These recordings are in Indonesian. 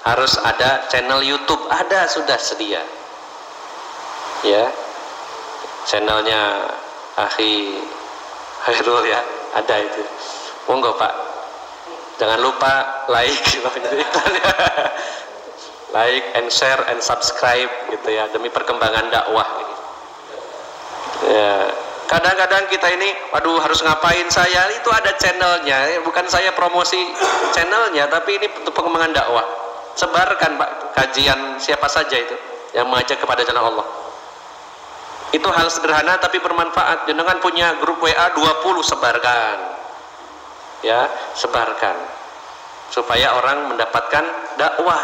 harus ada channel YouTube, ada sudah sedia ya, channelnya Akhi Khairul ya, ada itu. Monggo Pak, jangan lupa like like and share and subscribe gitu ya, demi perkembangan dakwah ya. Kadang-kadang kita ini, waduh harus ngapain saya, itu ada channelnya, bukan saya promosi channelnya, tapi ini untuk pengembangan dakwah. Sebarkan Pak, kajian siapa saja itu yang mengajak kepada jalan Allah. Itu hal sederhana tapi bermanfaat. Jenengan punya grup WA 20, sebarkan ya, sebarkan supaya orang mendapatkan dakwah.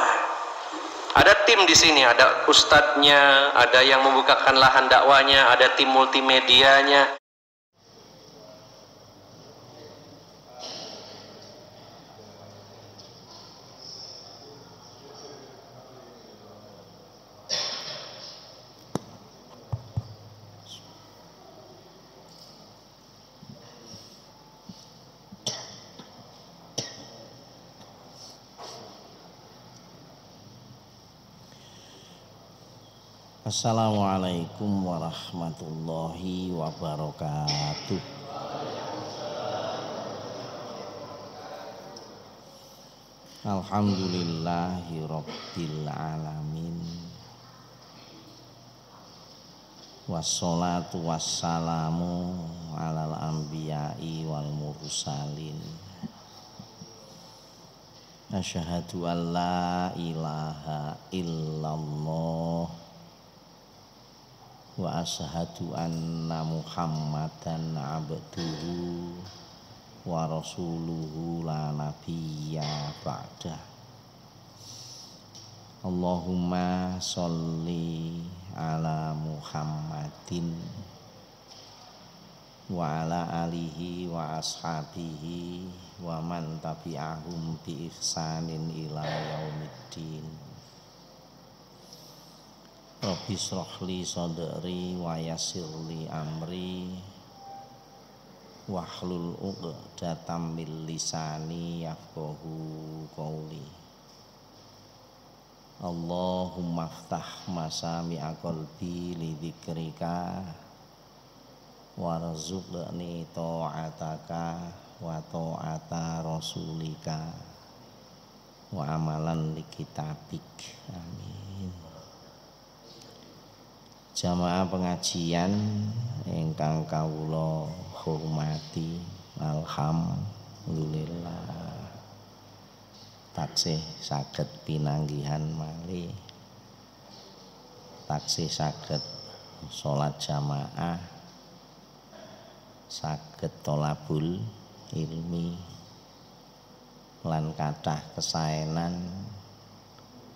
Ada tim di sini, ada ustadznya, ada yang membukakan lahan dakwanya, ada tim multimedianya. Assalamualaikum warahmatullahi wabarakatuh. Alhamdulillahi rabbil alamin. Wassalatu wassalamu alal anbiya'i wal mursalin. Asyhadu an la ilaha illallah wa asyhadu anna Muhammadan abduhu wa rasuluhu la nabiyya ba'dah. Allahumma sholli ala Muhammadin wa ala alihi wa ashabihi wa man tabi'ahum bi ihsanin ila yaumiddin. Rabbi shrahli sadri wa yassirli amri wahlul 'uqdatam min lisani yafqahu qawli. Allahumma iftah masami'a qalbi li dzikrika warzuqni ta'ataka wa ta'ata rasulika wa amalan li kitabik. Amin. Jamaah pengajian ingkang kawula hormati, alhamdulillah taksih saged pinanggihan malih, taksih saged salat jamaah, saged tholabul ilmi lan kathah kesaenan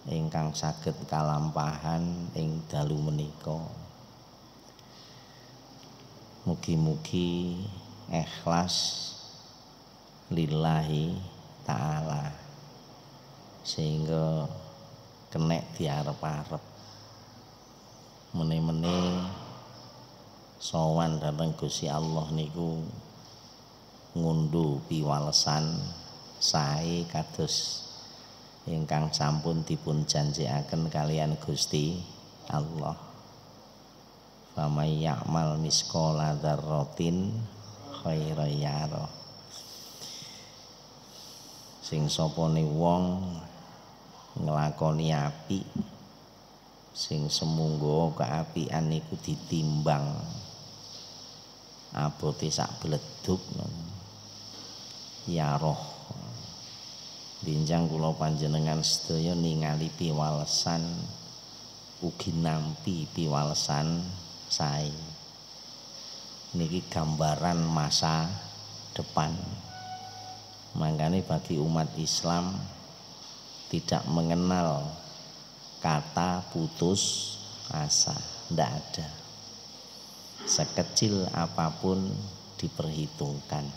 ingkang saged kalampahan ing dalu menika. Mugi-mugi ikhlas lillahi ta'ala sehingga kenek diarep-arep. Mene-mene sowan dhateng Gusti Allah niku ngunduh piwalesan sae kados ingkang sampun dipun janjikaken kalian Gusti Allah. Famay ya'mal misqala dzarratin khairan yarah. Sing sapane wong nglakoni apik, sing semunggo keapian niku ditimbang abote sak bledug ya roh. Binjang kula panjenengan sedaya ningali piwalesan ugi nampi piwalesan sae. Niki gambaran masa depan. Makanya bagi umat Islam tidak mengenal kata putus asa, tidak ada. Sekecil apapun diperhitungkan.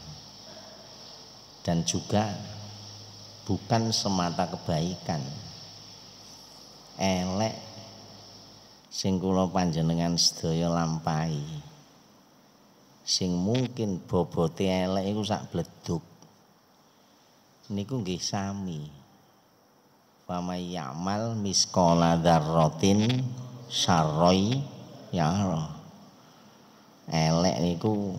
Dan juga bukan semata kebaikan, elek sing kula panjenengan sedaya lampahi, sing mungkin bobote elek iku sak bledug niku nggih sami. wa may ya'mal misqala dzarratin syarroi yara. Elek niku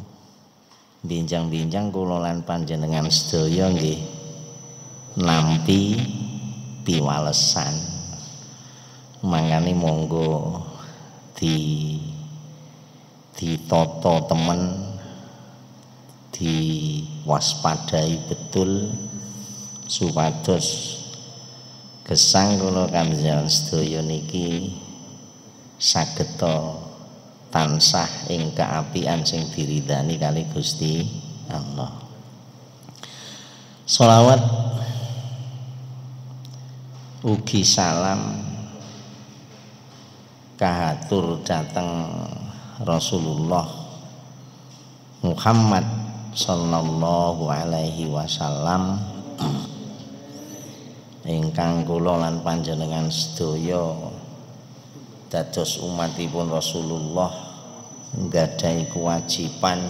binjang-binjang kula lan panjenengan sedaya nggih nampi piwalesan. Mangane monggo ditata temen, diwaspadai betul supados gesang kula kanjenengan sedaya niki sageta tansah ing kaapian sing diridani kali Gusti Allah. Sholawat ugi salam kahatur dateng Rasulullah Muhammad sallallahu alaihi wasallam ingkang kula lan panjenengan sedaya dados umatipun Rasulullah nggadahi kewajiban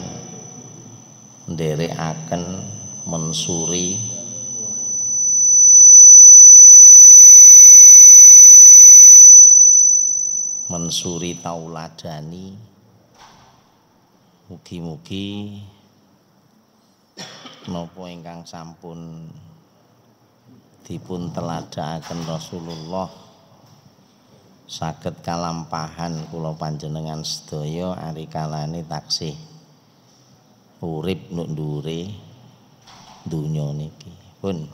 nderekaken mensuri tauladani. Mugi-mugi napa ingkang sampun dipun teladhaken Rasulullah saged kalampahan kula panjenengan sedaya ari kalane taksih urip nuk ndure donya niki. Pun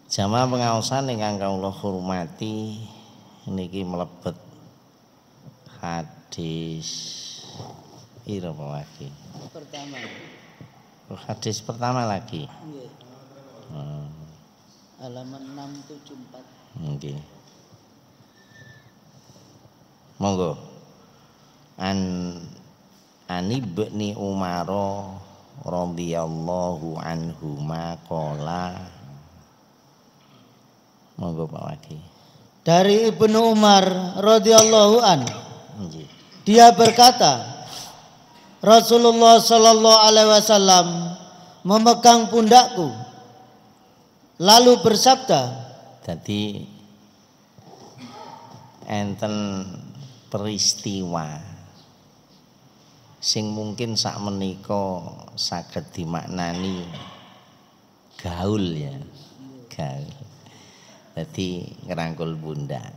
jamaah pengaosan ingkang kawula hormati, niki mlebet hadis pira lagi? Pertama. Hadis pertama lagi. Nggih. Halaman 674. Nggih. Monggo. Ani ibni Umar radhiyallahu anhuma qala. Monggo Pak Waki. Dari Ibnu Umar radhiyallahu an. Nggih. Dia berkata, Rasulullah sallallahu alaihi wasallam memegang pundakku lalu bersabda. Jadi enten peristiwa sing mungkin sak menika saged dimaknani gaul ya. Gaul. Jadi ngerangkul bunda.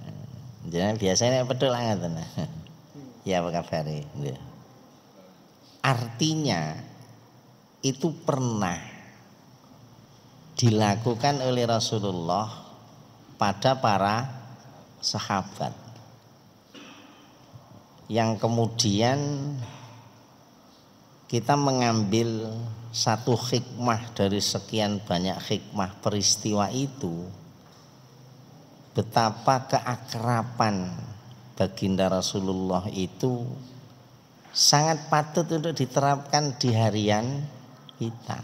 Jangan biasanya pedul ngoten. Ya apa kabar? Ya. Artinya itu pernah dilakukan oleh Rasulullah pada para sahabat yang kemudian kita mengambil satu hikmah dari sekian banyak hikmah peristiwa itu, betapa keakraban baginda Rasulullah itu sangat patut untuk diterapkan di harian kita.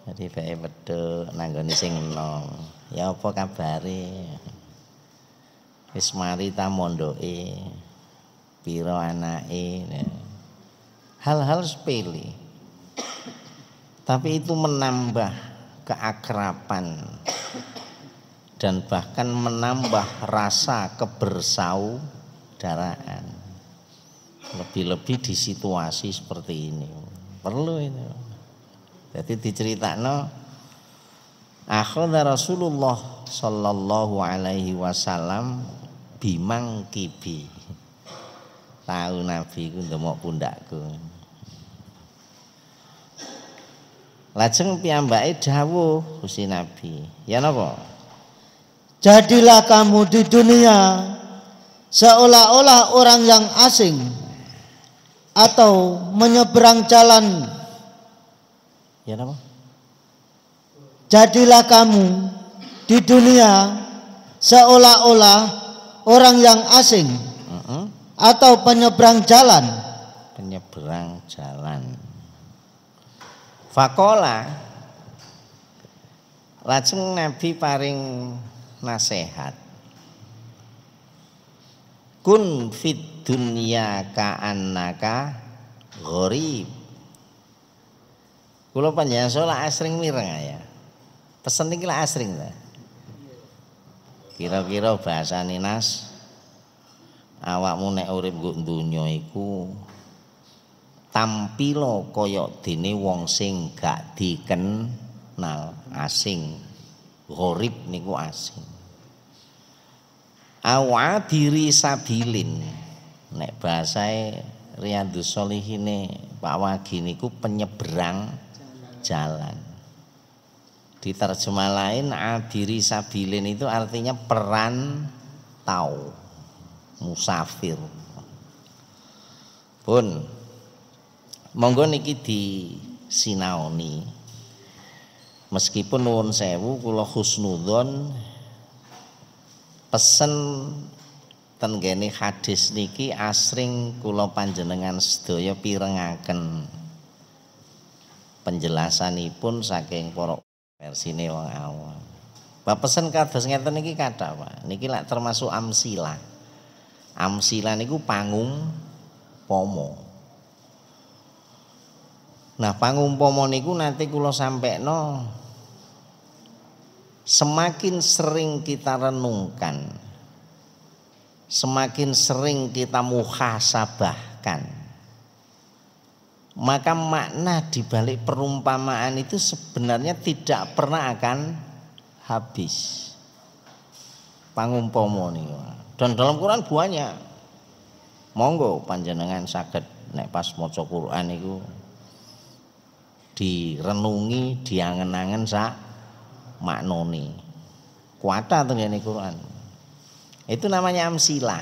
Jadi bae wedhuk nanggone sing enom. Ya apa kabare? Wis mari ta mondoke. Pira anake. Hal-hal sepele. Tapi itu menambah keakraban dan bahkan menambah rasa kebersaudaraan. Lebih-lebih di situasi seperti ini perlu ini. Jadi diceritakno akhadha Rasulullah sallallahu alaihi wasallam bimang kibi. Tahu Nabi ku ndemok pundakku. Lajeng piyambake dawuh Gusti Nabi, ya napa? Jadilah kamu di dunia seolah-olah orang yang asing atau menyeberang jalan. Ya napa? Jadilah kamu di dunia seolah-olah orang yang asing atau penyeberang jalan. Penyeberang jalan. Faqala, lajeng Nabi paring nasihat. Kun fid dunya ka'annaka gharib. Kula panjenengan salah asring mireng ya. Pesen iki lak asring ta. Kira-kira bahasane Nas, awakmu nek urip nggo donya iku tampila kaya dene wong sing gak dikenal, asing. Gharib niku asing. Awadiri sabilin, nek bahasae Riyadhus Sholihine Pak Wagi niku penyeberang jalan. Diterjemah lain adiri sabilin itu artinya perantau, musafir. Pun monggo niki disinaoni. Meskipun nuwun sewu kula husnudzon pesen ten kene hadis niki asring kula panjenengan sedaya pirengaken penjelasanipun saking para versine wong awam. Bab pesen kados ngeten niki kathah Pak. Niki lak termasuk amsilah. Amsilah niku pangumpomo. Nah, pangumpomo niku nanti kula sampekno semakin sering kita renungkan, semakin sering kita muhasabahkan, maka makna dibalik perumpamaan itu sebenarnya tidak pernah akan habis. Pangumpomo niku. Dan dalam Quran banyak. Monggo panjenengan saged nek pas maca Quran niku direnungi, diangen-angen sak maknone. Kuwata tengene Quran. Itu namanya amsilah.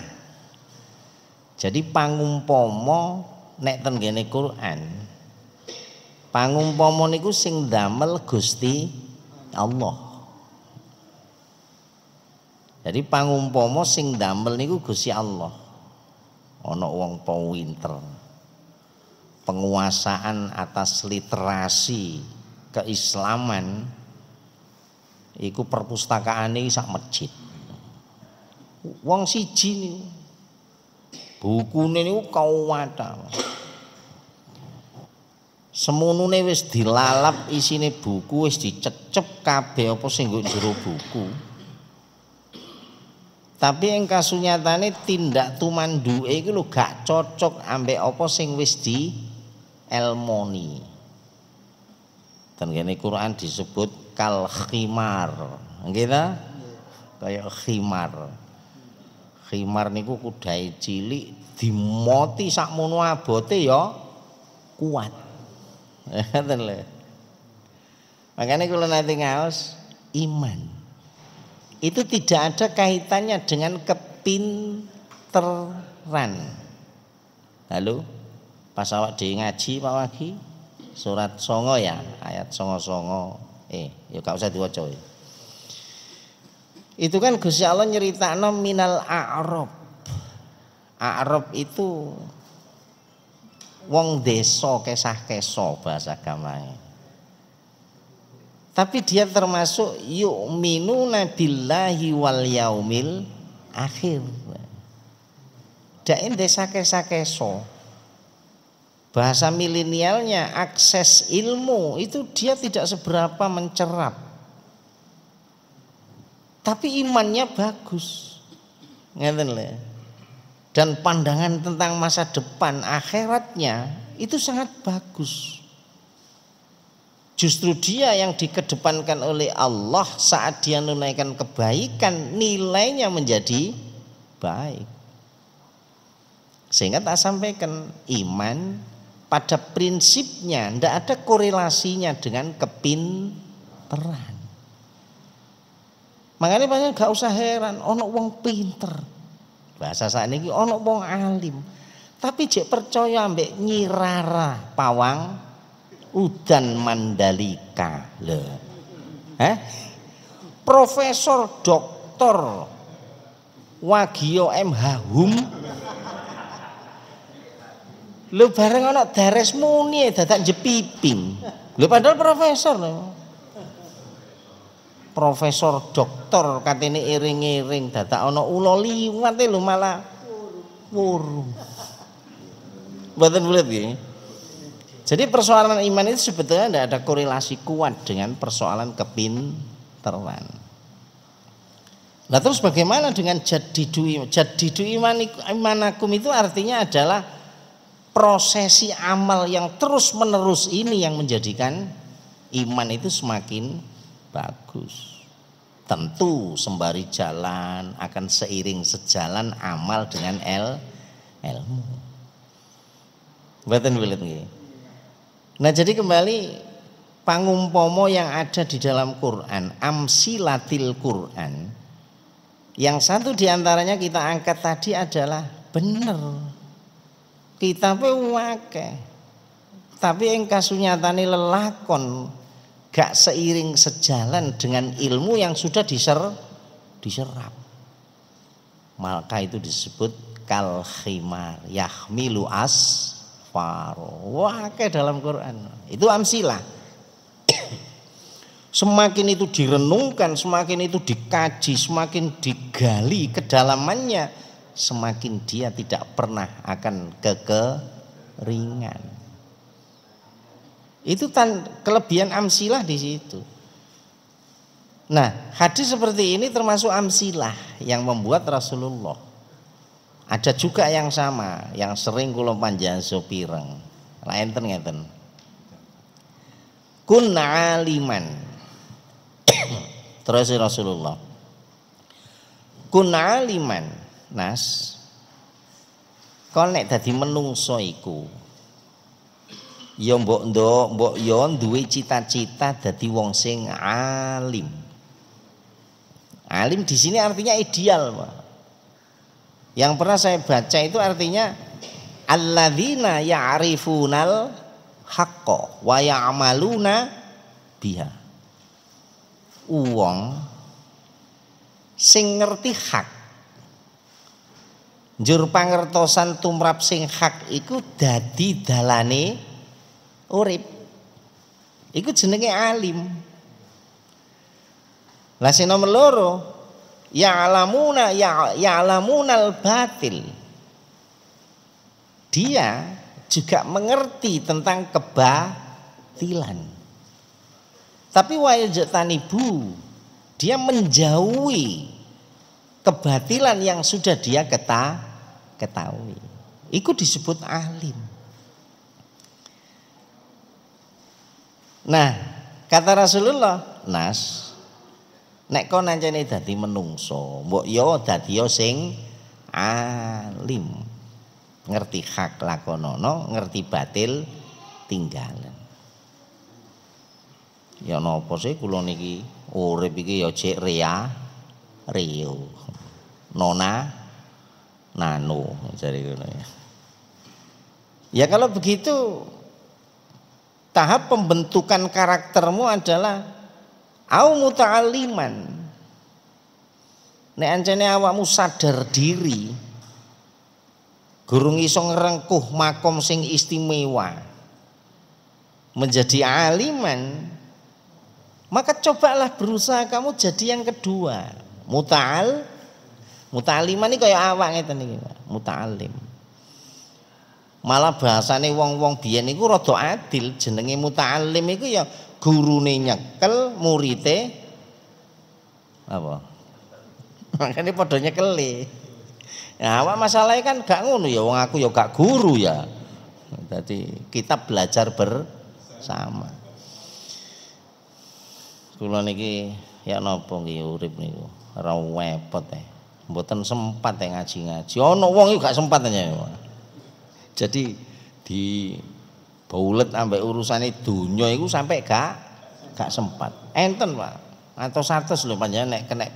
Jadi pangumpomo nek tengene Quran. Pangumpomo niku sing damel Gusti Allah. Jadi pangumpomo sing damel niku Gusti Allah. Ana wong pinter. Penguasaan atas literasi keislaman iku perpustakaane sak masjid. Wong siji niku bukune niku kawata. Semunune wis dilalap isine buku, wis dicecep kabeh apa sing nggo jero buku. Tapi ing kasunyatane tindak tumanduke iku lho gak cocok ambek apa sing wis elmoni. Dan kene Quran disebut kal khimar. Nggih ta? Kaya khimar. Khimar niku kudahe cilik dimoti sakmono abote ya kuat. Ngoten lho. Makanya kula nate ngaos iman. Itu tidak ada kaitannya dengan kepinteran. Lalu pas awak dhewe ngaji Pak Wagi surat 9 ya, ayat 9. Ya gak usah diwaca. Itu kan Gusti Allah nyeritakno minal a'rab. A'rab itu wong desa kesah-keso bahasa agamae. Tapi dia termasuk yu'minuna billahi wal yaumil akhir. Dain desa kesah-keso. Bahasa milenialnya akses ilmu itu dia tidak seberapa mencerap. Tapi imannya bagus. Ngeten lho. Dan pandangan tentang masa depan akhiratnya itu sangat bagus. Justru dia yang dikedepankan oleh Allah saat dia menunaikan kebaikan nilainya menjadi baik. Sehingga tak sampaikan iman pada prinsipnya tidak ada korelasinya dengan kepinteran. Makanya banyak gak usah heran ono wong pinter. Bahasa saat ini ono wong alim. Tapi jek percaya ambek Nyi Rara Pawang Udan Mandalika lho. Profesor Doktor Wagio MH Hum lho bareng ana dares muni dadak jepiping. Lho padahal profesor lho. Profesor doktor katene iring-iring dadak ana ula liwat lho malah wurung. Mboten bulet nggih. Jadi persoalan iman itu sebetulnya tidak ada korelasi kuat dengan persoalan kepinteran. Nah terus bagaimana dengan jadidu imanakum itu artinya adalah prosesi amal yang terus menerus ini yang menjadikan iman itu semakin bagus. Tentu sembari jalan akan seiring sejalan amal dengan ilmu. Mboten wilet nggih. Nah jadi kembali pangumpomo yang ada di dalam Quran, amsilatil Quran, yang satu diantaranya kita angkat tadi adalah bener kita pe wake, tapi yang kasunyatane lelakon gak seiring sejalan dengan ilmu yang sudah diserap. Maka itu disebut kal khimar yahmilu asfaro. Wake dalam Quran. Itu amsilah. Semakin itu direnungkan, semakin itu dikaji, semakin digali kedalamannya, semakin dia tidak pernah akan kekeringan. Itu kelebihan amsilah di situ. Nah, hadis seperti ini termasuk amsilah yang membuat Rasulullah. Ada juga yang sama, yang sering kula panjenengan sopireng. Laenten ngeten. Kun aliman. Terus Rasulullah. Kun aliman, Nas. Kon nek dadi menungso iku ya mbok ya duwe cita-cita dadi wong sing alim. Alim di sini artinya ideal, Pak. Yang pernah saya baca itu artinya alladzina ya'rifunal haqqa wa ya'maluna biha. Wong sing ngerti hak, njur pangertosan tumrap sing hak iku dadi dalane urip. Iku jenenge alim. Lah sing nomor loro ya'lamunal batil. Dia juga mengerti tentang kebatilan. Tapi wayajtanibu, dia menjauhi kebatilan yang sudah dia ketahui. Itu disebut alim. Nah, kata Rasulullah, Nas, nek kon nancene dadi menungso, mbok yo dadi yo sing alim. Ngerti hak lakonono, ngerti batil tinggalan. Ya napa sih kula niki urip iki ya cek Rio. Nona Nano jare ngono ya. Ya kalau begitu tahap pembentukan karaktermu adalah au muta'alliman. Nek ancene awakmu sadar diri, gurung iso ngrengkuh makom sing istimewa, menjadi aliman, maka cobalah berusaha kamu jadi yang kedua, muta'alliman ini kayak awak ngeten iki, muta'allim. Malah bahasane wong-wong biyen niku rada adil, jenenge muta'allim iku ya gurune nyekel, murite apa? Makane padha nyekeli. Nah, awak masalahnya kan gak ngono ya, wong aku ya gak guru ya. Jadi kita belajar bersama. Kula niki ya napa nggih urip niku ora wepot mboten sempat ngaji-ngaji. Ana wong iku gak sempat aja. Jadi di baulet ambek urusane donya iku sampai gak sempat. Enten, Pak. Atos-atos lho panjenengan nek kena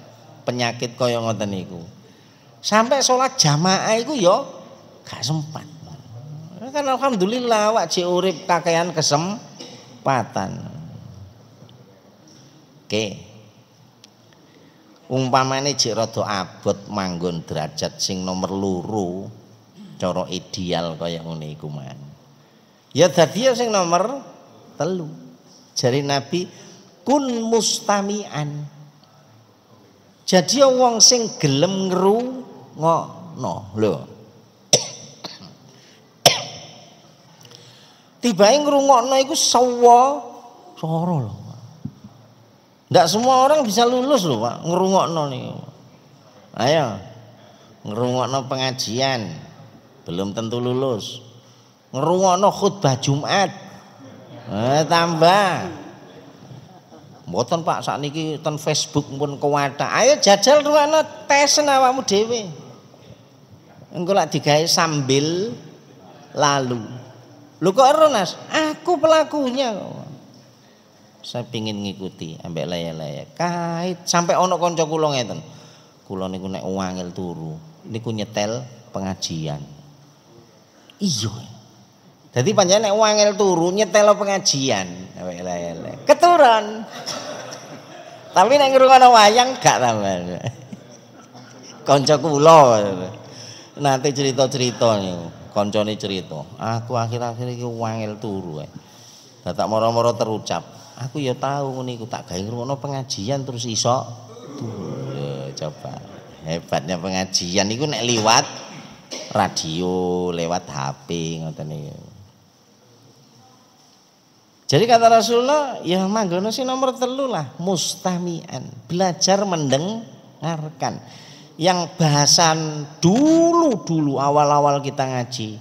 penyakit kaya ngoten niku. Sampai sholat jamaah iku ya gak sempat. Kan alhamdulillah awak jek urip kakean kesempatan. Oke. Umpamane jek rada abot manggon derajat sing nomor loro cara ideal kaya ngene iku man. Ya dadi sing nomor 3. Jari Nabi kun mustami'an. Jadi wong sing gelem ngrungokno lho. Tibae ngrungokno iku cara lho. Ndak semua orang bisa lulus lho, Pak, ngrungokno niku. Ayo. Ngrungokno pengajian belum tentu lulus. Ngrungokno khutbah Jumat. Tambah. Mboten Pak sakniki ten Facebook pun kuwatha. Ayo jajal rungokno tesen awakmu dhewe. Engko lak digawe sambil lalu. Lho kok ero Nas? Aku pelakunya kok. Saya pingin ngikuti ambek laya-laya. Kait sampai ono kanca kula ngeten. Kula niku nek wangel turu, niku nyetel pengajian. Iya. Jadi panjenengan nek wangel turu nyetel pengajian, ambek laya-laya. Keturun. Tapi nek ngrungokno wayang gak tambah. Kanca kula. Nanti cerita-cerita niku, kancane cerita. Aku akhir-akhir iki wangel turu ae. Dadak moro-moro terucap. Aku ya tahu ngono iku tak gawe ngrungokno pengajian terus iso turu. Coba. Hebatnya pengajian iku nek liwat radio, lewat HP ngoten niku. Jadi kata Rasulullah, ya manggono sing nomor 3 lah, mustami'an, belajar mendengarkan. Yang bahasan dulu awal-awal kita ngaji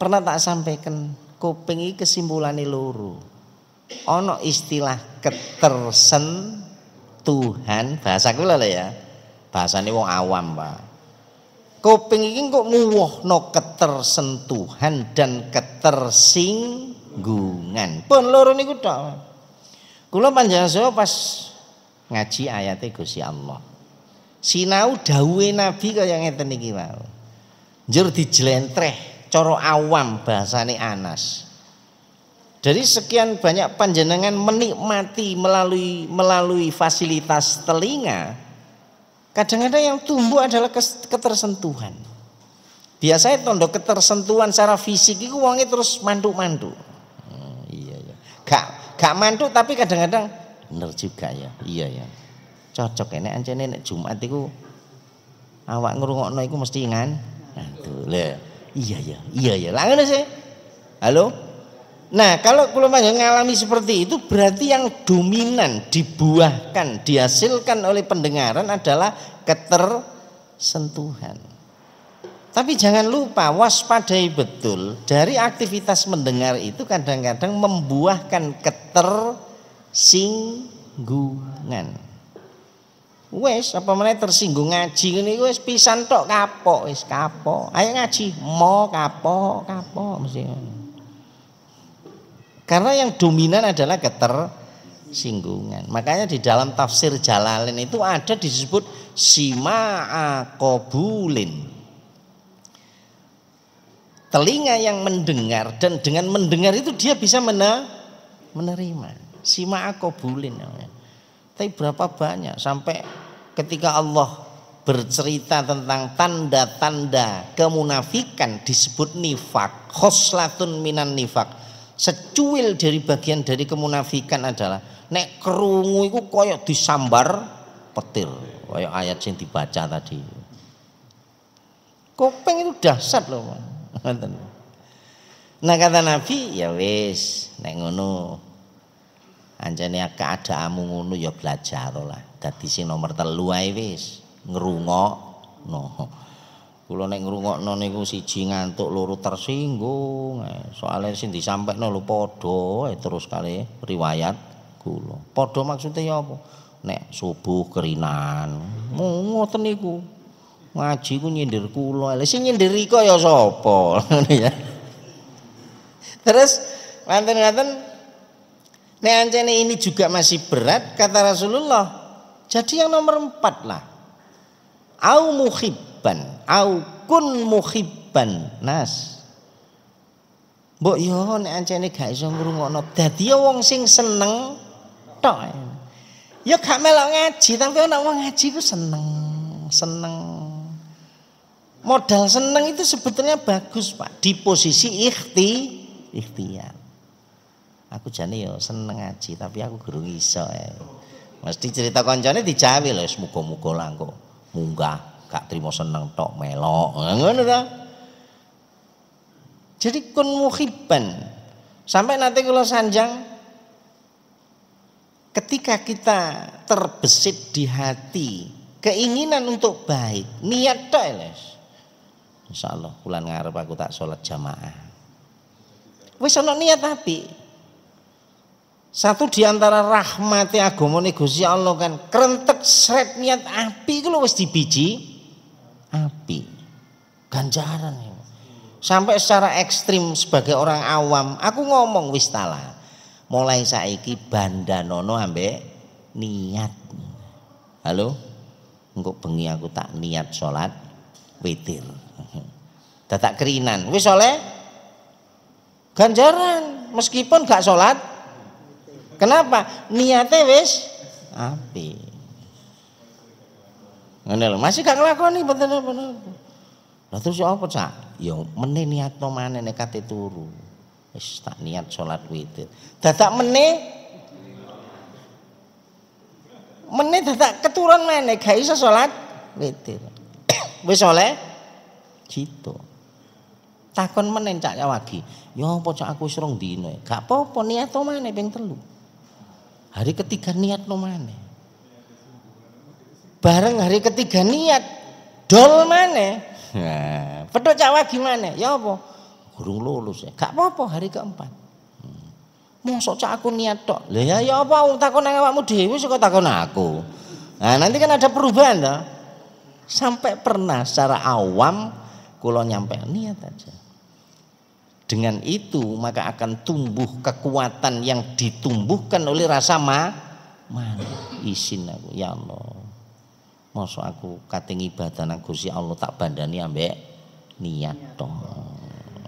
pernah tak sampaikan, kuping iki kesimpulane loro. Ono istilah ketersentuhan, bahasa kula lho ya. Bahasane wong awam, Pak. Kuping iki kok nguwohno ketersentuhan dan ketersinggungan. Pun loro niku tok. Kula panjenengan saya pas ngaji ayate Gusti Allah. Sinau dawuhe Nabi kaya ngeten iki wae. Njur dijlentreh cara awam bahasane Anas. Dari sekian banyak panjenengan menikmati melalui fasilitas telinga, kadang-kadang yang tumbuh adalah ketersentuhan. Biasanya tondo ketersentuhan secara fisik itu wongnya terus mantuk-mantuk. Iya ya. Gak mantuk tapi kadang-kadang bener juga ya. Iya ya. Cocok ya nek ancene nek Jumat iku awak ngrungokno iku mesti ngantuk. Lah, iya ya. Iya ya. Lah ngono sih. Halo? Nah, kalau kula ngalami seperti itu berarti yang dominan dibuahkan, dihasilkan oleh pendengaran adalah ketersentuhan. Tapi jangan lupa waspadai betul, dari aktivitas mendengar itu kadang-kadang membuahkan ketersinggungan. Wes apa meneh tersinggung ngaji ngene wis pisan tok kapok, wis kapok. Ayo ngaji, mo kapok mesti. Karena yang dominan adalah ketersinggungan. Makanya di dalam tafsir Jalalain itu ada disebut sima'a qabulin. Telinga yang mendengar dan dengan mendengar itu dia bisa menerima. Sima'a qabulin. Tapi berapa banyak sampai ketika Allah bercerita tentang tanda-tanda kemunafikan disebut nifak, khoslatun minan nifak. Secuil dari bagian dari kemunafikan adalah nek krungu iku koyok disambar petir, koyok ayat yang dibaca tadi. Kuping itu dahsyat loh. Nah kata Nabi, ya wis nek ngono anjane keadaanmu ngono ya belajar lah. Dadi sing nomor 3 ae wis ngrungokno. Kula nek ngrungokno niku siji ngantuk, loro tersinggung. Soale sing disampaikno lho padha terus kali riwayat kula. Padha maksude ya apa? Nek subuh kerinan. Ngoten niku. Ngaji ku nyindir kula. Lah sing nyindiri kok ya sapa? Ya. Terus wonten-wonten nek ancene ini juga masih berat kata Rasulullah. Jadi yang nomor 4 lah. Au muhibban au kun muhibban Nas. Mbok yo nek ancene gak iso ngrungokno dadi wong sing seneng tok. Ya gak melok ngaji tapi ana wong ngaji ku seneng. Modal seneng itu sebetulnya bagus, Pak, di posisi ikhtiar. Aku jane yo seneng ngaji tapi aku gurung iso. Mesti cerita kancane dijawi lho muga-muga lah kok munggah gak trimo seneng tok melok ngono ta. Jadi kun muhibban sampai nanti kalau sanjang ketika kita terbesit di hati keinginan untuk baik, niat tok les. Insyaallah bulan ngarep aku tak sholat jamaah. Wis ana niat apik. Satu diantara rahmati agamane Gusti Allah kan krentek sret niat api iku lho wis dibiji api. Ganjaran ya. Sampai secara ekstrim sebagai orang awam aku ngomong wis tala. Mulai saiki bandanono ambek niat. Halo? Engko bengi aku tak niat sholat witir. Dadak kerinan wis oleh ganjaran meskipun gak sholat. Kenapa? Niatnya wis apik. Ngene lho, masih gak nglakoni mboten apa-apa. Lah terus apa cak? Ya meneh niatno maneh nek kate turu. Wis tak niat sholat witir. Dadak meneh dadak keturun maneh gak iso sholat witir. Wis oleh gitu. Takon meneh cak wagi. Ya apa cak aku wis rong dina. Gak apa-apa niatno maneh ping 3. Hari ketiga niatno maneh. Bareng hari ketiga niat dol maneh. Nah, pedhok cak wagi maneh. Ya apa? Gurung lulus ya. Gak apa-apa hari keempat. Mosok cak aku niat tok. Lah ya apa wong takon nang awakmu dhewe kok takon aku. Nah, nanti kan ada perubahan toh. Sampai pernah secara awam kula nyampe niat aja. Dengan itu maka akan tumbuh kekuatan yang ditumbuhkan oleh rasa malu. Isin aku ya Allah. Mosok aku kating ibadah nang Gusti Allah tak bandani ambek niat toh.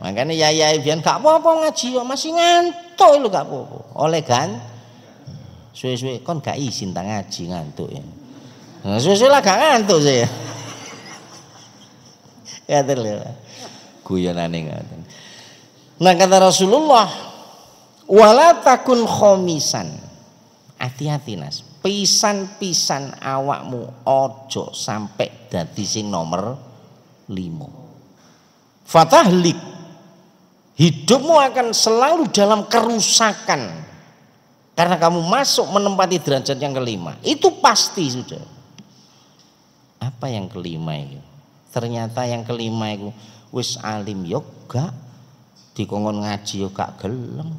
Makanya yayai biyen gak apa-apa ngaji kok masih ngantuk lho gak apa-apa. Oleh kan suwe-suwe kon gak izin tak ngaji ngantuk ya. Nah, suwe-suwe lah gak ngantuk saya. Ya terus guyonane ngoten. Nah kata Rasulullah wala takun khomisan. Hati-hati Nas. Pisan-pisan awakmu ojo sampai dadi sing nomor 5. Fatahlik. Hidupmu akan selalu dalam kerusakan karena kamu masuk menempati derajat yang kelima. Itu pasti sudah. Apa yang kelima itu? Ternyata yang kelima itu wis alim yoga dikongkon ngaji yo gak gelem,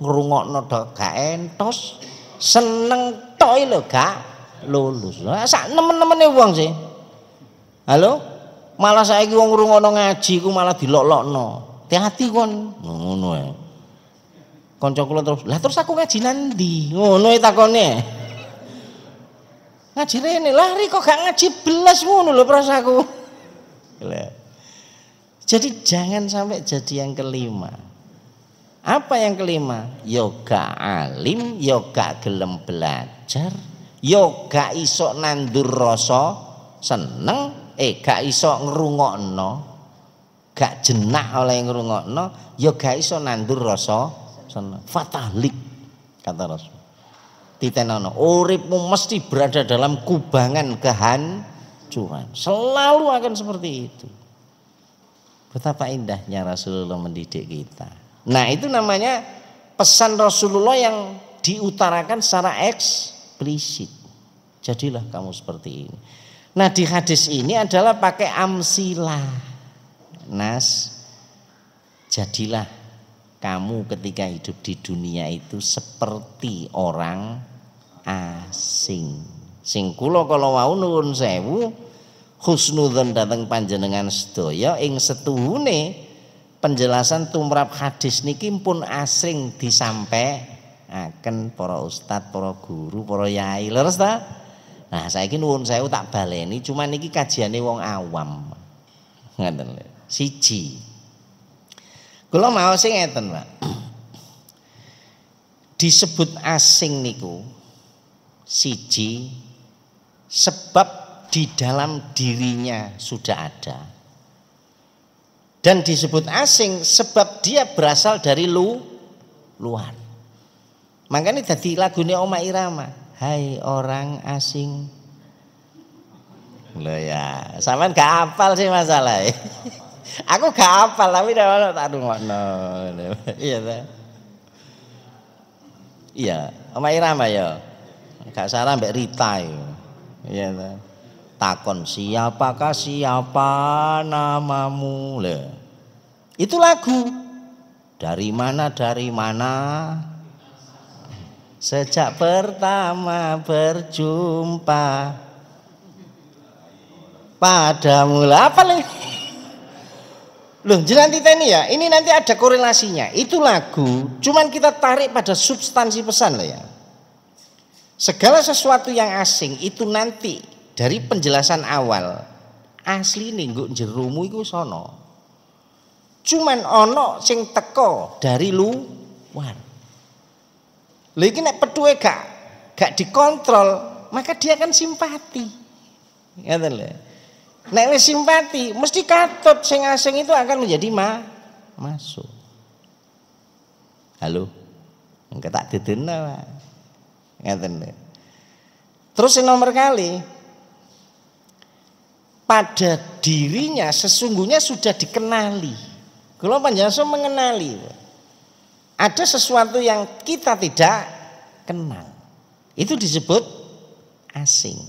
ngrungokno tok gak entos, seneng tok lho gak lulus. Lah sak nemen-nemene wong sih. Halo? Malah saiki wong ngrungokno ngaji ku malah dilok-lokno. Hati-hati kon ngono ae. Kanca kula terus, "Lah terus aku ngaji nandi?" Ngono e takone. Ngaji rene, lah riko gak ngaji belas ngono lho prasaku. Jadi jangan sampai jadi yang kelima. Apa yang kelima? Yoga alim, yoga gelem belajar, yoga iso nandur rasa seneng, gak iso ngrungokno, gak jenak oleh ngrungokno, ya gak iso nandur rasa seneng. Fatahlik kata Rasul. Titenono, uripmu mesti berada dalam kubangan kehancuran. Selalu akan seperti itu. Betapa indahnya Rasulullah mendidik kita. Nah itu namanya pesan Rasulullah yang diutarakan secara eksplisit. Jadilah kamu seperti ini. Nah di hadis ini adalah pakai amsilah. Nas, jadilah kamu ketika hidup di dunia itu seperti orang asing. Sing kula kalau wau nuwun sewu husnudzon dateng panjenengan sedaya ing setuhune penjelasan tumrap hadis niki pun asring disampaikan para ustadz, para guru, para yai. Leres ta? Nah, saiki nuwun sewu tak baleni, cuma niki kajiane wong awam. Ngoten lho. Siji. Kula mau sing ngeten, Pak. Disebut asing niku siji sebab di dalam dirinya sudah ada. Dan disebut asing sebab dia berasal dari luar. Makanya dadi lagune Oma Irama, hai orang asing. Loh ya, sampean gak hafal sih masalahnya. Aku gak hafal tapi tak rungokno. Iya ta. Iya, Oma Irama ya. Gak salah mbek Rita ya. Iya ta. takon siapakah siapa namamu lah. Itu lagu. Dari mana sejak pertama berjumpa padamu lah. Apa nih? Loh, jenengan titeni ya, ini nanti ada korelasinya. Itu lagu, cuman kita tarik pada substansi pesan lah ya. Segala sesuatu yang asing itu nanti dari penjelasan awal asli nih nggo jerumu iku sono. Cuman ono sing teko dari luar. Lha iki nek petuke gak dikontrol, maka dia akan simpati. Ngoten lho. Nek wis simpati, mesti katut sing asing itu akan menjadi masuk. Halo. Engko tak dedena, Pak. Ngoten lho. Terus yang nomor kali pada dirinya sesungguhnya sudah dikenali. Kalau panjenengan mengenali ada sesuatu yang kita tidak kenal. Itu disebut asing.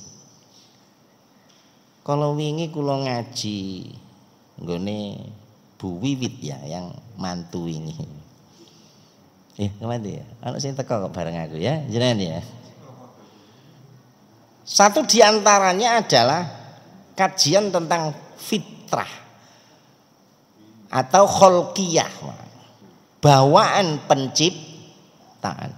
Kalau wingi kula ngaji nggone Bu Wiwit ya yang mantu ini. Kemana ya? Anak sing teko kok bareng aku ya, jenengan ya. Satu diantaranya adalah kajian tentang fitrah atau kholqiyah, bawaan penciptaan.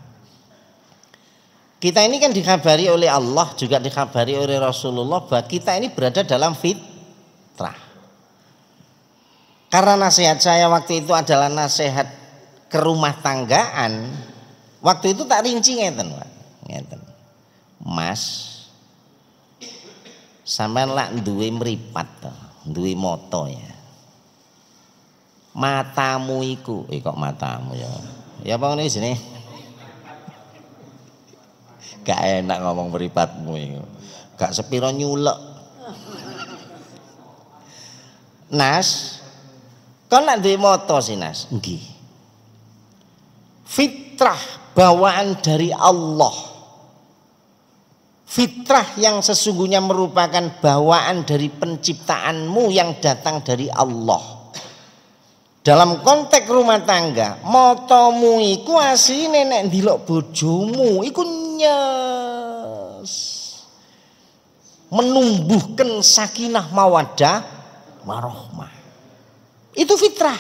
Kita ini kan dikhabari oleh Allah, juga dikhabari oleh Rasulullah bahwa kita ini berada dalam fitrah. Karena nasihat saya waktu itu adalah nasihat kerumah tanggaan, waktu itu tak rinci ngeten, Pak. Ngeten. Mas, sampean lak duwe mripat to, duwe moto ya. Matamu iku, kok matamu ya. Ya apa ngene jenenge? Gak enak ngomong mripatmu iku. Gak sepiro nyulek. Nas, kon nak duwe moto sih Nas? Nggih. Fitrah bawaan dari Allah. Fitrah yang sesungguhnya merupakan bawaan dari penciptaanmu yang datang dari Allah. Dalam konteks rumah tangga, motomu iku asline nek ndelok bojomu iku nyes. Menumbuhkan sakinah mawaddah warahmah. Itu fitrah.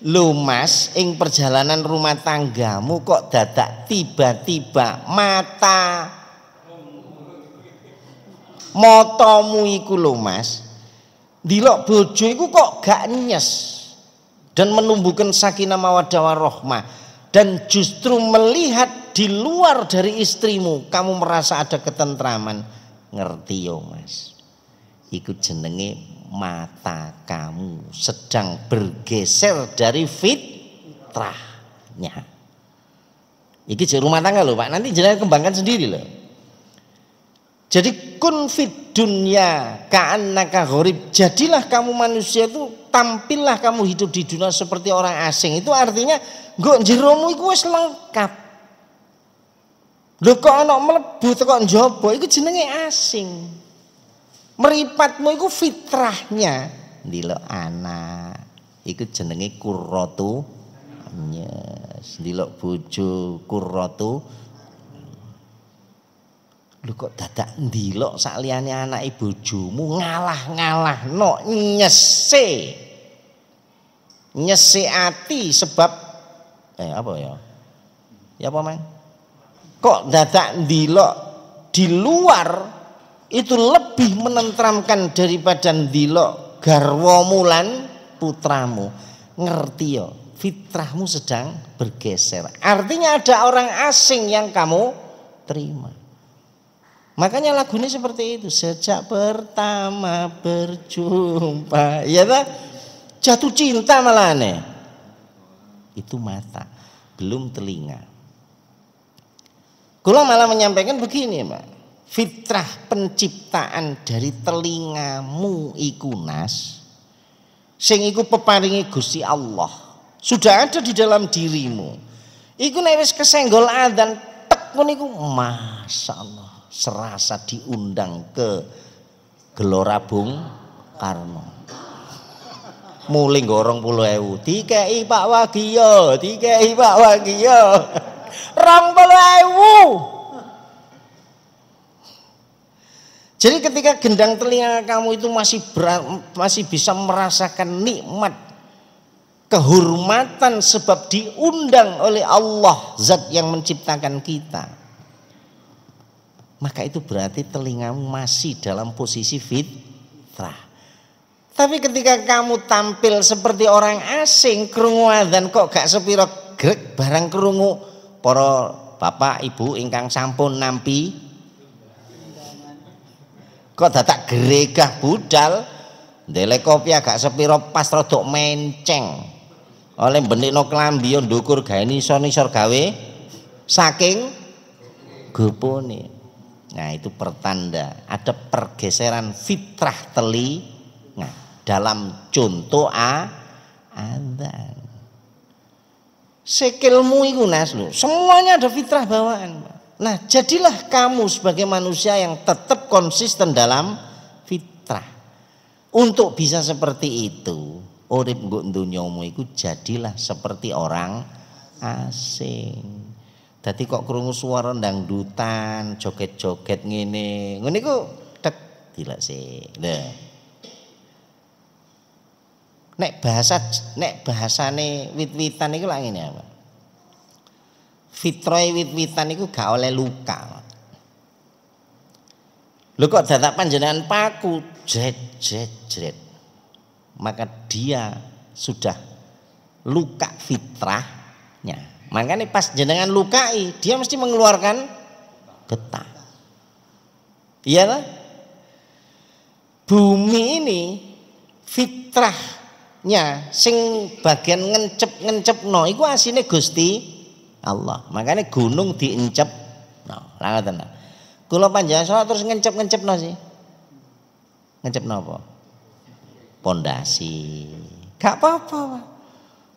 Lho Mas, ing perjalanan rumah tanggamu kok dadak tiba-tiba mata motomu iku lho Mas. Dilok bojo iku kok gak nyes dan menumbuhkan sakinah mawaddah warahmah dan justru melihat di luar dari istrimu kamu merasa ada ketentraman. Ngerti yo Mas, iku jenenge mata kamu sedang bergeser dari fitrahnya. Iki di rumah tangga loh Pak, nanti jenengan kembangkan sendiri loh. Jadi kun fid dunya ka'annaka gharib. Jadilah kamu manusia itu, tampillah kamu hidup di dunia seperti orang asing. Itu artinya nggo jeromu iku wis lengkap. Lho kok ana mlebu teko njaba iku jenenge asing. Mripatmu iku fitrahnya ndelok anak. Iku jenenge qurratu nyes. Ndelok bojo qurratu. Lho kok dadak ndelok sak liyane anake bojomu ngalah-ngalahno nyese. Nyese ati sebab apa ya? Ya apa Mang? Kok dadak ndelok di luar itu lebih menentramkan daripada ndelok garwamu lan putramu. Ngerti ya? Fitrahmu sedang bergeser. Artinya ada orang asing yang kamu terima. Makanya lagunya seperti itu, sejak pertama berjumpa, ya tak? Jatuh cinta malah nih. Itu mata, belum telinga. Kula malah menyampaikan begini, Pak. Fitrah penciptaan dari telingamu iku Nas, sing iku peparingi Gusti Allah. Sudah ada di dalam dirimu. Iku nek wis kesenggol adzan tek ngono iku masyaallah. serasa diundang ke Gelora Bung Karno. Muling gorong 20.000 dikei Pak Wagio, dikei Pak Wagio 20.000. Jadi ketika gendang telinga kamu itu masih bisa merasakan nikmat kehormatan sebab diundang oleh Allah zat yang menciptakan kita, maka itu berarti telingamu masih dalam posisi fitrah. Tapi ketika kamu tampil seperti orang asing, krungu adzan kok gak sepiro grek barang krungu para bapak ibu ingkang sampun nampi kok dadak gregah budal ndelek kopi agak sepiro pas rodok menceng oleh benekno klambi yo ndukur gawe nisor gawe saking gopone. Nah, itu pertanda ada pergeseran fitrah telinga dalam contoh adzan. Sikilmu iku Nas lho, semuanya ada fitrah bawaan. Nah, jadilah kamu sebagai manusia yang tetap konsisten dalam fitrah. Untuk bisa seperti itu, urip nggo dunyamu iku jadilah seperti orang asing. Dadi kok krungu swara dangdutan, joget-joget ngene. Ngene iku tek dilek sik. Lha nek bahasane wit-witan iku lak ngene apa? Fitrahe wit-witan iku gak oleh luka. Lho kok dadak panjenengan paku jret. Maka dia sudah luka fitrahnya. Makanya pas jenengan lukai, dia mesti mengeluarkan getah. Iya lah. Bumi ini fitrah sing bagian ngencep no iku asine Gusti Allah. Makanya gunung diencep no. Lah ngoten. Kula panjenengan salat terus ngencep no sih. Ngencep apa? Pondasi. Gak apa-apa, Pak.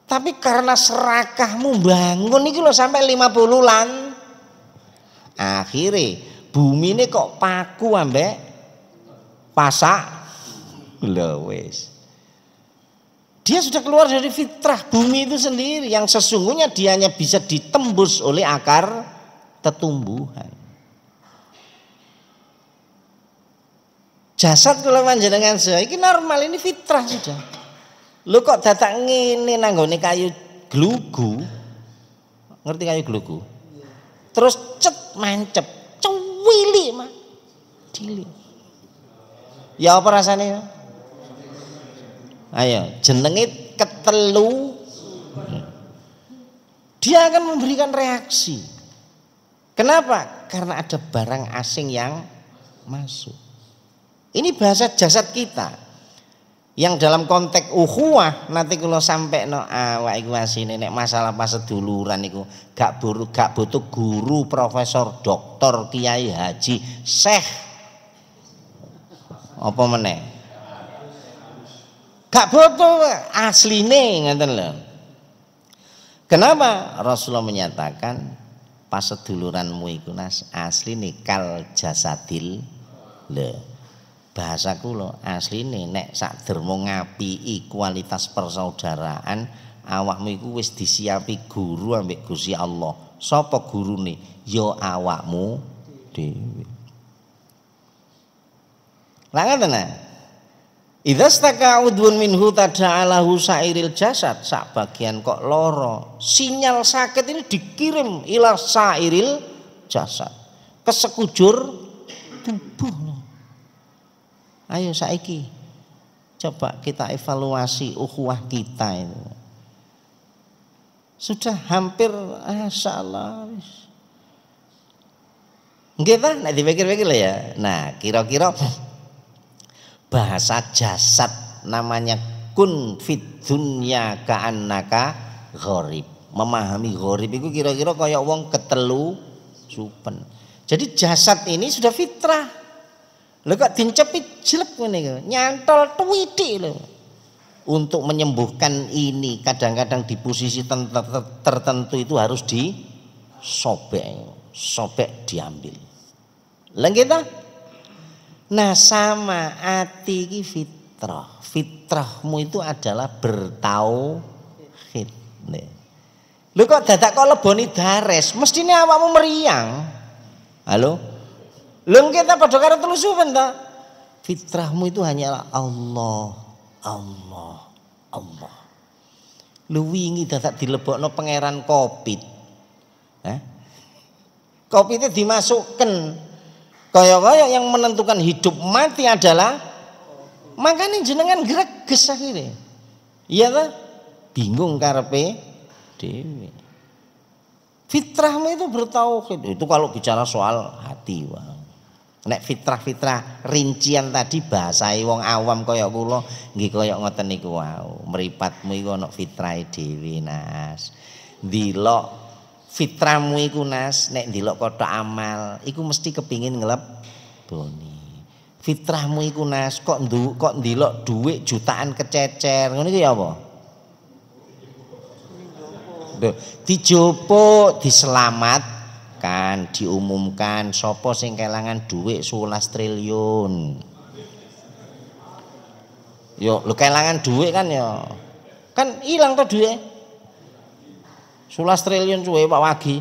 Tapi karena serakahmu bangun iki lho sampai 50 lan. Akhire bumi ini kok paku ambek pasak. Lho wis. Dia sudah keluar dari fitrah bumi itu sendiri yang sesungguhnya dia hanya bisa ditembus oleh akar tetumbuhan. Jasad kula panjenengan iki normal, ini fitrah sudah. Lu kok dadak ngene nanggone kayu glugu. Ngerti kayu glugu? Terus cet mancep, cuwili mah. Cilik. Ya apa rasanya? Ayo, jenenge ketelu. Dia akan memberikan reaksi. Kenapa? Karena ada barang asing yang masuk. Ini bahasa jasad kita. Yang dalam konteks ukhuwah nanti kalau sampai no awak iku asine nek masalah pas seduluran iku gak butuh guru, profesor, doktor, kiai, haji, syekh. Apa meneh? Gak butuh asline ngoten lho. Kenapa? Rasulullah menyatakan pas seduluranmu iku Nas asline kal jasadil lho. Bahasa kula asline nek sak dermo ngapiki kualitas persaudaraan awakmu iku wis disiapi guru ambek Gusti Allah. Sapa gurune? Ya awakmu dhewe. Lah ngoten nah. Idza staka udhun minhu tada'alahu sairil jasad, sak bagian kok loro. Sinyal sakit ini dikirim ila sairil jasad, ke sekujur tubuh. Ayo saiki coba kita evaluasi ukhuwah kita itu. Sudah hampir masyaallah. Nggih ta nek dipikir-pikir ya. Nah, kira-kira bahasa jasad namanya kun fid dunya ka'annaka gharib. Memahami gharib itu kira-kira kaya wong ketelu supen. Jadi jasad ini sudah fitrah. Lho kok dincepit jelek ngene iki, nyantol tuwithik lho. Untuk menyembuhkan ini kadang-kadang di posisi tertentu itu harus disobek, diambil. Lah kita. Nah sama ati iki fitrah. Fitrahmu itu adalah bertauhid. Lho kok dadak kok leboni dares, mestine awakmu meriang. Halo? Lho kita padha karo telusupen ta? Fitrahmu itu hanyalah Allah, Allah, Allah. Lu wingi dadak dilebokno pangeran Covid. Covid itu dimasukkan. Kaya-kaya yang menentukan hidup mati adalah makanya jenengan greges akhirnya. Iya ta? Bingung karepe dhewe. Fitrahmu itu bertauhid. Itu kalau bicara soal hati, Bang. Nek fitrah-fitrah rincian tadi bahasai wong awam kaya kula nggih kaya ngoten niku wau. Mripatmu iku ana fitrahe dhewe, Nas. Ndelok fitrahmu iku, Nas, nek ndelok kotak amal iku mesti kepingin ngleboni. Fitrahmu iku, Nas, kok ndelok dhuwit jutaan kececer. Ngono iku ya apa? Dijupuk, diselamatkan, diumumkan sapa sing kelangan dhuwit 11 triliun. Yo, lu kelangan dhuwit kan ya. Kan ilang to dhuwit. 11 triliun suwe Pak Wagi.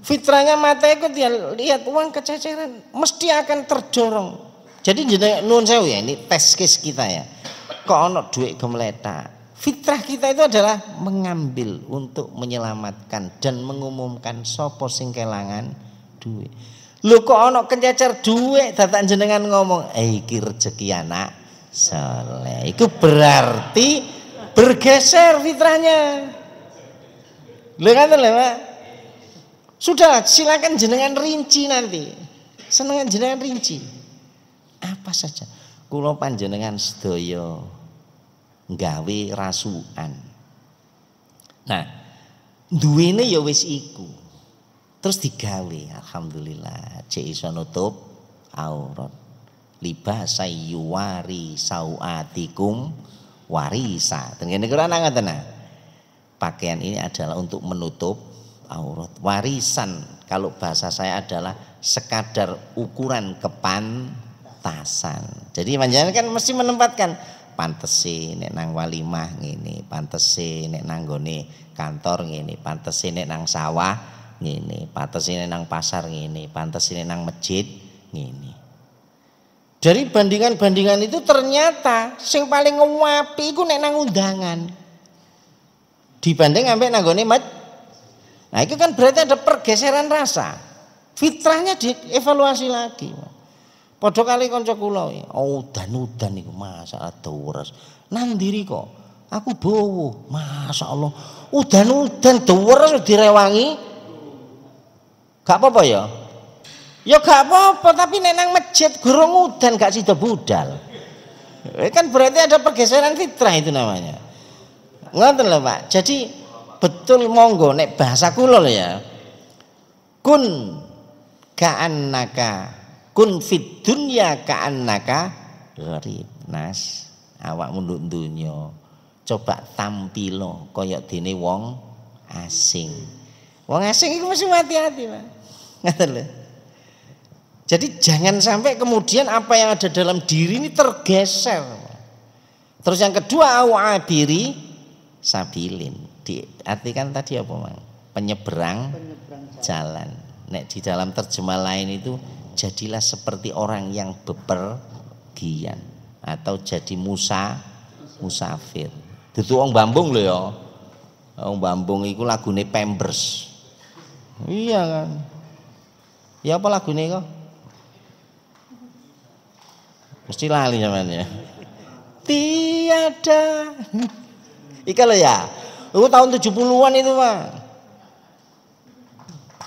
Fitrahnya mata itu dia lihat uang kececeran mesti akan terdorong. Jadi jenenge nuwun sewu ya, ini tes case kita ya. Kok ono dhuwit gemeletak. Fitrah kita itu adalah mengambil untuk menyelamatkan dan mengumumkan sapa sing kelangan duit. Lho kok ana kencecer duit dadak jenengan ngomong iki rezeki anak saleh. Itu berarti bergeser fitrahnya. Lho ngoten lho, Pak. Sudah silakan jenengan rinci nanti. Senengan jenengan rinci. Apa saja. Kula panjenengan sedaya gawe rasukan. Nah, duwene ya wis iku. Terus digawe, alhamdulillah, cek iso nutup aurat. Libasa yuwari sauatikum warisa. Tengene kira nang ngoten. Pakaian ini adalah untuk menutup aurat. Warisan kalau bahasa saya adalah sekadar ukuran kepantasan. Jadi panjenengan kan mesti menempatkan pantese nek nang walimah ngene, pantese nek nang nggone kantor ngene, pantese nek nang sawah ngene, pantese nek nang pasar ngene, pantese nek nang masjid ngene. Dari bandingan-bandingan itu ternyata sing paling ngewapi iku nek nang undangan. Dibanding ambek nang nggone Nah, itu kan berarti ada pergeseran rasa. Fitrahnya dievaluasi lagi. Padha kali kanca kula, udan-udan iku masalah deres. Nang ndiri kok aku bowo, masyaallah. Udan-udan deres direwangi. Gak apa-apa ya? Ya gak apa-apa, tapi nek nang masjid gurung udan gak sida budal. Kan berarti ada pergeseran fitrah itu namanya. Ngoten lho, Pak. Jadi betul monggo nek bahasa kula lho ya. Kun ka'annaka kun fit dunya ka'annaka gharib. Nas, awakmu nduk donya coba tampilo kaya dene wong asing. Wong asing iku mesti hati-hati, Pak. Ngoten lho. Jadi jangan sampai kemudian apa yang ada dalam diri ini tergeser. Terus yang kedua awabiri sabilin. Diartikan tadi apa, Mang? Penyeberang jalan. Nek di dalam terjemah lain itu jadilah seperti orang yang bepergian atau jadi musafir. Dudu wong Bambung lho ya. Wong Bambung iku lagune Pampers. Iya kan. Ya apa lagune kok? Mesti lali namanya. Tiada. Iki lho ya. Itu tahun 70-an itu, Pak.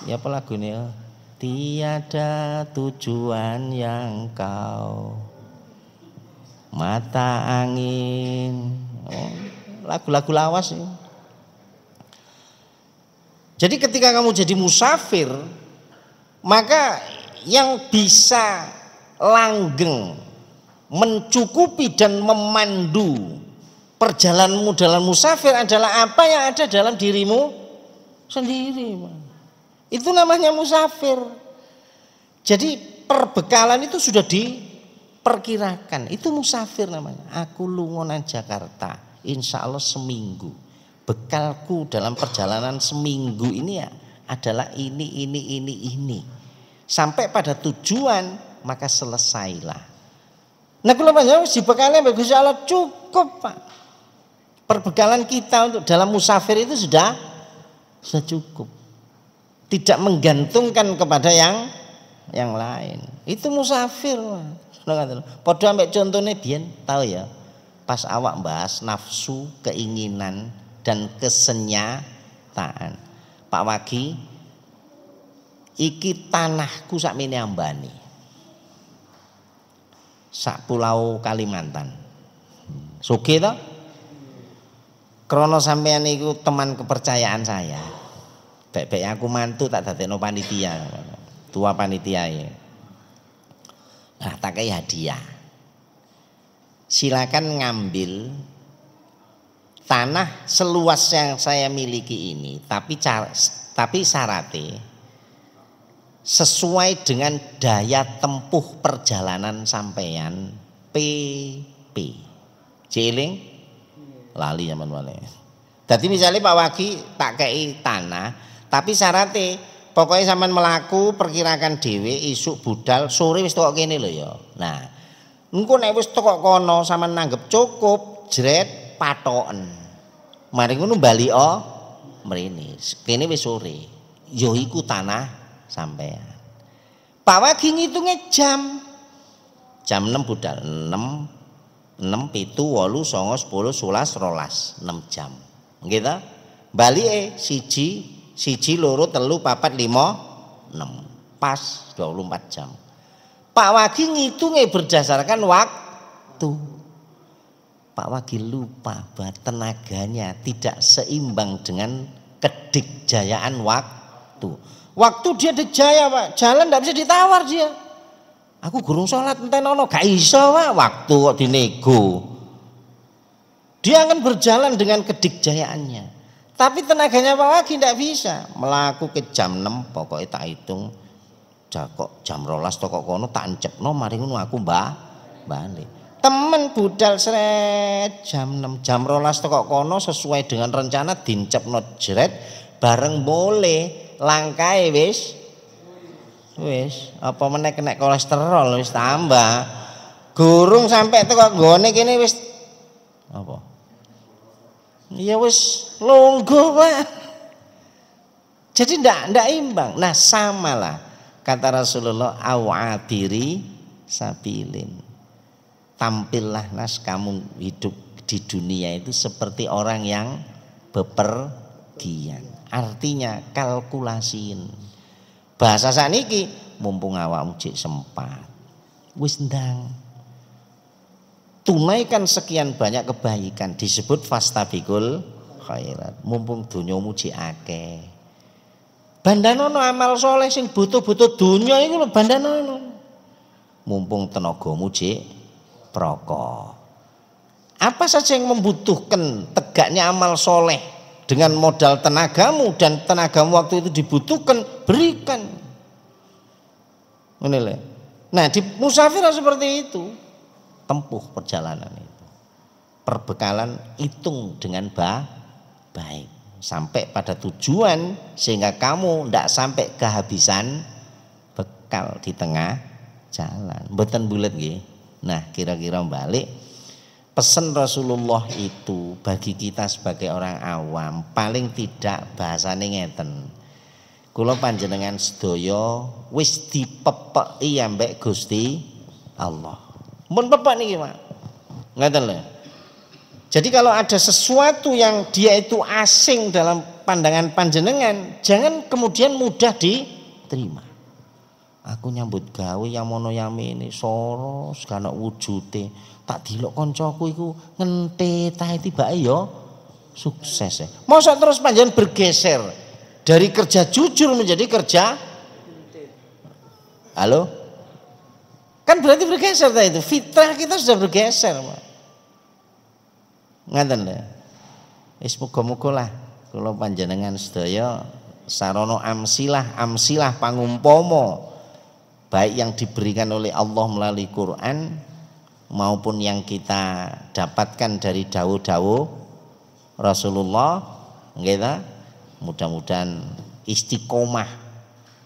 Ya apa lagunya? Tiada tujuan yang kau mata angin. Lagu-lagu lawas ya. Jadi ketika kamu jadi musafir, maka yang bisa langgeng mencukupi dan memandu perjalananmu dalam musafir adalah apa yang ada dalam dirimu sendiri. Itu namanya musafir. Jadi perbekalan itu sudah diperkirakan. Itu musafir namanya. Aku lunga nang Jakarta, insya Allah seminggu. Bekalku dalam perjalanan seminggu ini ya adalah ini. Sampai pada tujuan maka selesailah. Nah kalau panjenengan dibekali Gusti Allah cukup Pak. Perbekalan kita untuk dalam musafir itu sudah cukup. Tidak menggantungkan kepada yang lain. Itu musafir. Padha ambek contone biyen tahu ya. Pas awak bahas nafsu, keinginan dan kesenyataan. Pak Wagi, iki tanahku sakmene ambane. Sak pulau Kalimantan. Sugih to? Krana sampeyan iku teman kepercayaan saya. Bek-bek aku mantu tak dadekno panitia. Tua panitia ya. Nah, tak kayak hadiah. Silakan ngambil tanah seluas yang saya miliki ini, tapi syaratnya sesuai dengan daya tempuh perjalanan sampeyan PP. Jeling lali zaman wale. Jadi misalnya Pak Wagi tak kei tanah, tapi syaratnya pokoknya sampean melaku perkirakan dhewe isuk budal sore wis tok kene lho ya. Nah, engko nek wis tok kono sampean nanggep cukup jret patoken. Mari ngono balika mrene. Kene wis sore. Ya iku tanah sampean. Pak Wagi ngitunge jam 6 budal 6 7 8 9 10 11 12 6 jam. Nggih ta? Balike 1 2 3 4 5 6 pas 24 jam. Pak Wagi ngitungnya berdasarkan waktu. Pak Wagi lupa bahwa tenaganya tidak seimbang dengan kedikjayaan waktu. Waktu dia dikjaya Pak, jalan tidak bisa ditawar dia. Aku gurung sholat entenono gak iso Pak, waktu kok dinego. Dia akan berjalan dengan kedikjayaannya. Tapi tenaganya Pak Wagi tidak bisa. Melaku ke jam 6 pokoknya tak hitung. Kok jam 12 toko kono tak encepno mari ngono aku balik. Temen budal seret jam 6 jam 12 toko kono sesuai dengan rencana dincepno jeret bareng boleh langkai wis apa meneh kena kolesterol wis tambah. Gurung sampai teko nggone kene wis apa? Ya wis longgo Pak. Jadi ndak imbang. Nah samalah kata Rasulullah awabiri sabilin. Tampillah nas kamu hidup di dunia itu seperti orang yang bepergian. Artinya kalkulasiin. Bahasa saniki mumpung awakmu cek sempat. Wis ndang. Tunaikan sekian banyak kebaikan disebut fastabiqul khairat. Mumpung donyamu cek akeh. Bandanono amal soleh sing butuh-butuh dunya iku lho bandanono. Mumpung tenagamu cek proko. Apa saja yang membutuhkan tegaknya amal soleh dengan modal tenagamu dan tenagamu waktu itu dibutuhkan berikan. Nah di musafir seperti itu tempuh perjalanan itu perbekalan hitung dengan baik sampai pada tujuan sehingga kamu tidak sampai kehabisan bekal di tengah jalan. Mboten bulet nggih. Nah kira-kira balik pesan Rasulullah itu bagi kita sebagai orang awam paling tidak bahasane ngeten. Kula panjenengan sedaya wis dipepeki ambek Gusti Allah. Mun pepek niki Pak. Ngeten lho. Jadi kalau ada sesuatu yang dia itu asing dalam pandangan panjenengan, jangan kemudian mudah diterima. Aku nyambut gawe yang mono yamene soros kana wujute. Tak dilok koncoku iku ngentet tae tibake ya sukses. Mosok terus panjenengan bergeser dari kerja jujur menjadi kerja halo? Kan berarti bergeser tadi itu. Fitrah kita sudah bergeser, Pak. Ngaten lho. Wis muga-muga lah kula panjenengan sedaya sarana amsilah pangumpama baik yang diberikan oleh Allah melalui Quran maupun yang kita dapatkan dari dawuh-dawuh Rasulullah, kita mudah-mudahan istiqomah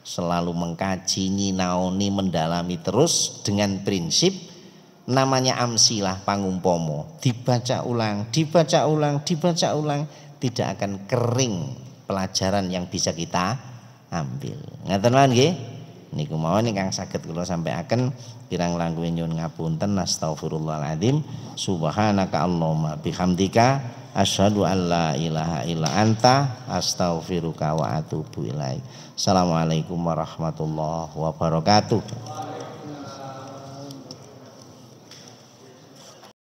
selalu mengkaji, nyinaoni, mendalami terus dengan prinsip namanya amsilah pangumpomo, dibaca ulang, dibaca ulang, dibaca ulang, tidak akan kering pelajaran yang bisa kita ambil. Ngaten mawon nggih. Niku mawon ingkang saged kula sampaikan, kirang langkung nyuwun ngapunten, astagfirullahaladzim, subhanaka allahumma bihamdika, asyhadu an la ilaha illa anta, astaghfiruka wa atubu ilaik. Assalamualaikum warahmatullahi wabarakatuh.